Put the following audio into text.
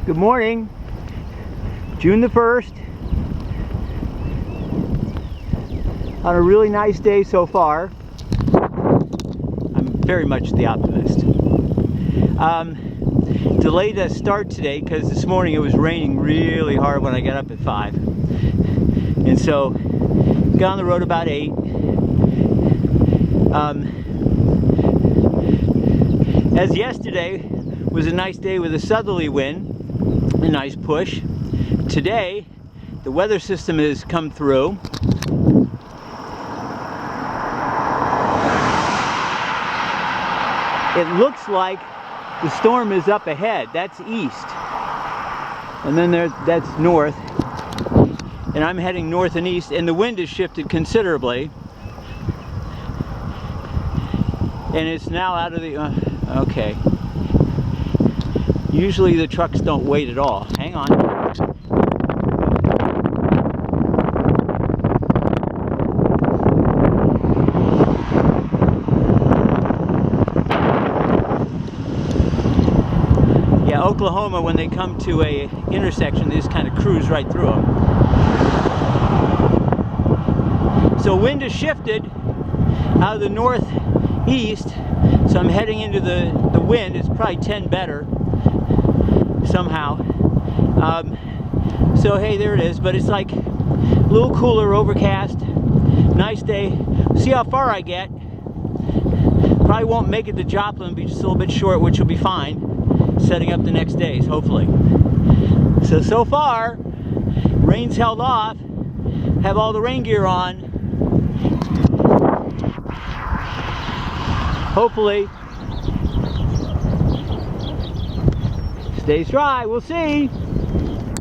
Good morning, June the 1st. On a really nice day so far. I'm very much the optimist. Delayed a start today because this morning it was raining really hard when I got up at 5. And so, got on the road about 8. As yesterday was a nice day with a southerly wind, a nice push. Today, the weather system has come through. It looks like the storm is up ahead. That's east. And then that's north. And I'm heading north and east, and the wind has shifted considerably. And it's now out of the... okay. Usually the trucks don't wait at all. Hang on. Yeah, Oklahoma, when they come to a intersection, they just kind of cruise right through them. So wind has shifted out of the northeast, so I'm heading into the wind. It's probably 10 better somehow. So hey, there it is, but it's like a little cooler, overcast, nice day. See how far I get. Probably won't make it to Joplin, be just a little bit short, which will be fine. Setting up the next days, hopefully. So far, rain's held off. Have all the rain gear on. Hopefully stays dry. We'll see.